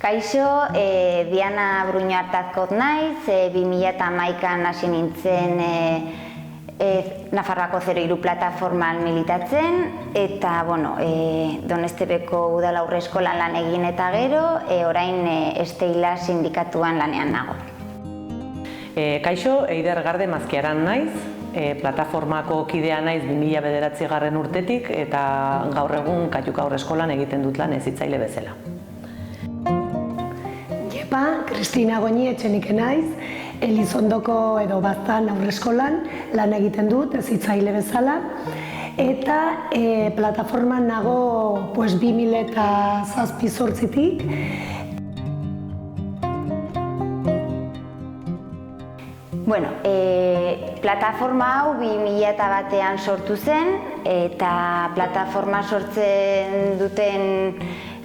Kaixo, Diana Bruño Artazkot naiz, 2011an hasi nintzen Nafarroako 03 plataforman militatzen, eta Donestebeko Udal Haurreskolan lan egin eta gero, orain Esteila sindikatuan lanean nago. Kaixo, Eider Garde Mazkiaran naiz, plataformako kidea naiz 2009 urtetik, eta gaur egun Kaiuk Haurreskolan egiten dut lan hezitzaile bezala. Kristina Goñi etxenike naiz, Elizondoko edo Baztan Haurreskolan lan egiten dut hezitzaile bezala, eta plataforman nago 2007-2008tik. Plataforma hau 2001an sortu zen, eta plataforma sortzen duten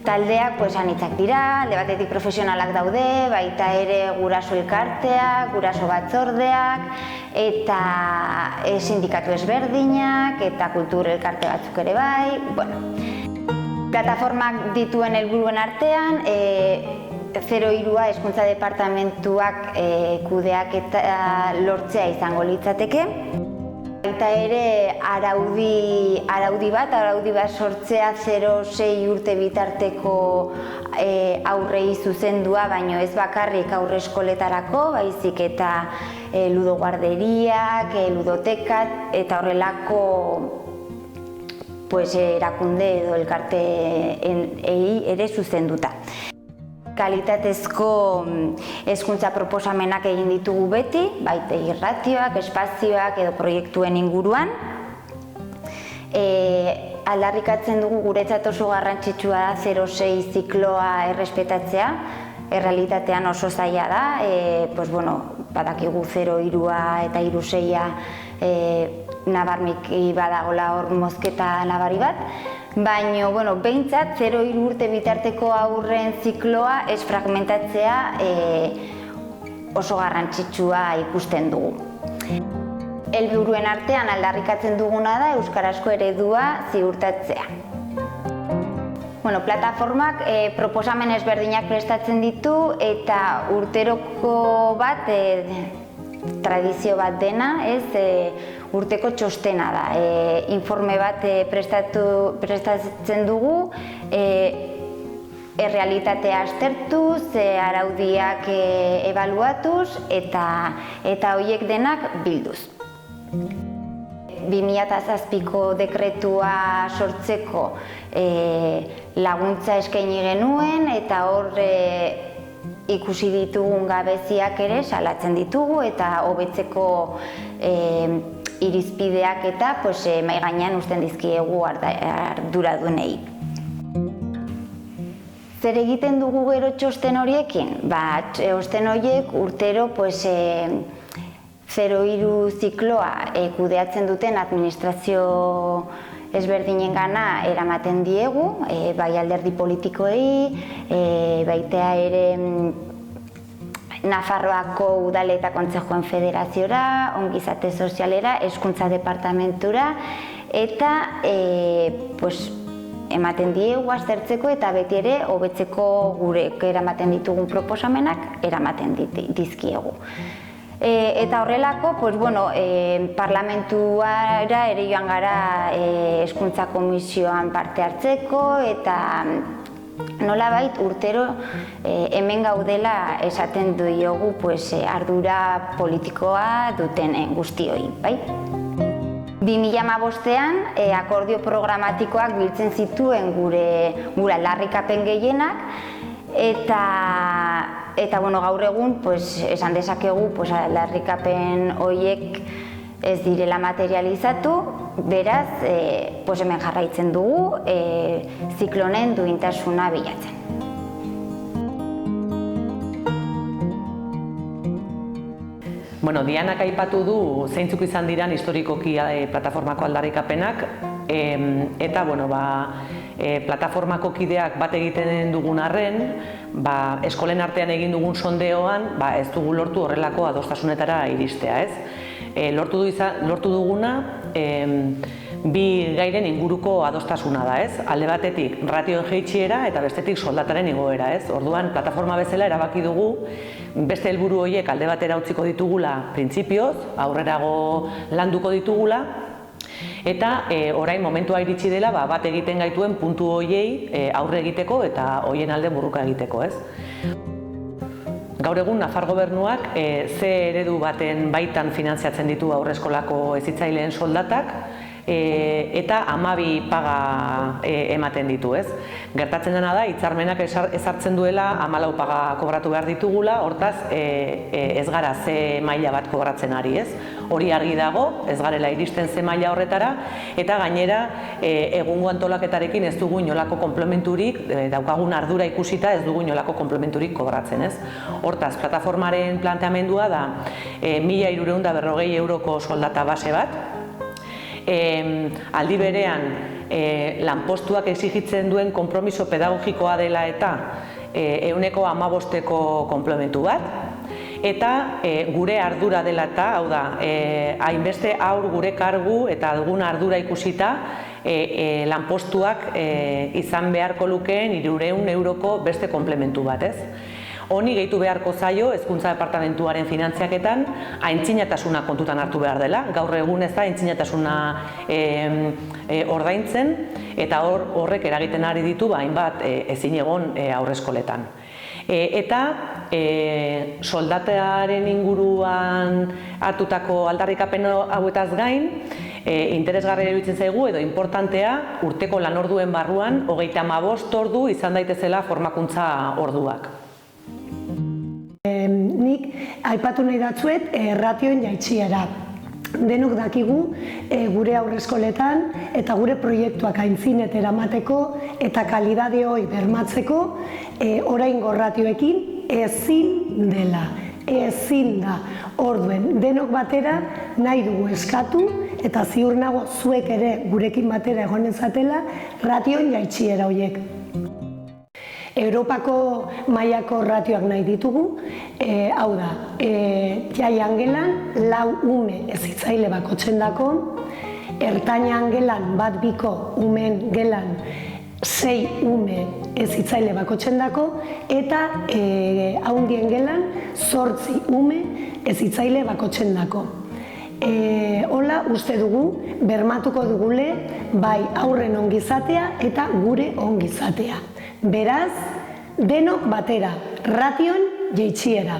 taldeak anitzak dira, alde batetik profesionalak daude, baita ere guraso elkarteak, guraso batzordeak, eta sindikatu ezberdinak, eta kultur elkarte batzuk ere bai. Plataformak dituen helburuen artean, 03a Hezkuntza Departamentuak kudeak eta lortzea izango litzateke. Baita ere araudi bat sortzea 0-6 urte bitarteko aurrei zuzendua, baino ez bakarrik aurreskoletarako, baizik eta ludoguarderiak, ludotekak eta horrelako erakunde edo elkarteei ere zuzenduta. Kalitatezko hezkuntza proposamenak egin ditugu beti, baita irratioak, espazioak edo proiektuen inguruan. Aldarrikatzen dugu guretzat oso garrantzitsua da 0-6 zikloa errespetatzea, errealitatean oso zaila da, badakigu 0-3a eta 3-6a nabarmiki badagola hor mozketa nabari bat, baina behintzat 0-3 urte bitarteko aurren zikloa ez fragmentatzea oso garrantzitsua ikusten dugu. Helburuen artean aldarrikatzen duguna da euskarazko eredua ziurtatzea. Plataformak proposamen ezberdinak prestatzen ditu eta urteroko bat, tradizio bat dena, urteko txostena da. Informe bat prestatzen dugu, errealitatea aztertuz, araudiak ebaluatuz eta horiek denak bilduz. 2007ko dekretua sortzeko laguntza eskaini genuen eta hor ikusi ditugun gabeziak ere salatzen ditugu eta hobetzeko irizpideak eta mahai gainean uzten dizkiegu arduradunei. Zer egiten dugu gero txosten horiekin? Txosten horiek urtero 0-3 zikloa kudeatzen duten administrazio ezberdinengana eramaten diegu, bai alderdi politikoei, baita ere Nafarroako Udal eta Kontseijoen Federaziora, Ongizate Sozialera, Hezkuntza Departamentura, eta ematen diegu aztertzeko eta beti ere hobetzeko gurek eramaten ditugun proposamenak eramaten dizkiegu. Eta horrelako, parlamentuara ere joan gara hezkuntza komisioan parte hartzeko eta nolabait urtero hemen gaudela esaten diogu ardura politikoa duten guztioi. 2015an akordio programatikoak biltzen zituen gure aldarrikapen gehienak, eta gaur egun esan dezakegu aldarrikapen horiek ez direla materializatu, beraz hemen jarraitzen dugu ziklonen duintasuna bilatzen. Dianak aipatu du zeintzuk izan diran historikoki plataformako aldarrikapenak, eta plataformako kideak bat egiten dugun arren, eskolen artean egin dugun sondeoan ez dugu lortu horrelako adostasunetara iristea, ez? lortu duguna bi gairen inguruko adostasuna da, ez? Alde batetik ratioen jaitsiera eta bestetik soldataren igoera, ez? Orduan, plataforma bezala erabaki dugu beste helburu horiek alde batera utziko ditugula printzipioz, aurrerago landuko ditugula, eta orain momentua iritsi dela bat egiten gaituen puntu horiei aurre egiteko eta horien alde burruka egiteko, ez? Gaur egun Nafar gobernuak ze eredu baten baitan finantziatzen ditu haurreskolako hezitzaileen soldatak eta 12 paga ematen ditu, ez? Gertatzen dena da, hitzarmenak ezartzen duela 14 paga kobratu behar ditugula, hortaz ez gara ze maila bat kobratzen ari, ez? Hori argi dago, ez garela iristen ze maila horretara, eta gainera egungo antolaketarekin ez dugu inolako komplementurik, daukagun ardura ikusita ez dugu inolako komplementurik kobratzen, ez? Hortaz, plataformaren planteamendua da 1.340 euroko soldata base bat, aldi berean lanpostuak exigitzen duen konpromiso pedagogikoa dela eta 115eko komplementu bat, eta gure ardura dela eta, hau da, hainbeste haur gure kargu eta dugun ardura ikusita lanpostuak izan beharko lukeen 300 euroko beste komplementu bat, ez? Honi gehitu beharko zaio Hezkuntza Departamentuaren finantziaketan aintzinatasuna kontutan hartu behar dela. Gaur egun ez da aintzinatasuna ordaintzen eta horrek eragiten ari ditu hainbat ezinegon haurreskoletan. Eta soldatearen inguruan hartutako aldarrikapen hauetaz gain, interesgarria iruditzen zaigu edo importantea urteko lanorduen barruan 35 ordu izan daitezela formakuntza orduak. Nik aipatu nahi datzuet ratioen jaitsiera. Denok dakigu gure haurreskoletan eta gure proiektuak aintzinet eramateko eta kalidade hori bermatzeko oraingo ratioekin ezin dela, ezin da. Orduen, denok batera nahi dugu eskatu eta ziur nago zuek ere gurekin batera egonen zatela ratioen jaitsiera horiek. Europako mailako ratioak nahi ditugu, hau da, jaian gelan 4 ume hezitzaile bakoitzendako, ertainan gelan 1-2 umeen gelan 6 ume hezitzaile bakoitzendako eta haundien gelan 8 ume hezitzaile bakoitzendako. Hola uste dugu, bermatuko dugule bai haurren ongizatea eta gure ongizatea. Beraz, denok batera, ratioen jaitsiera.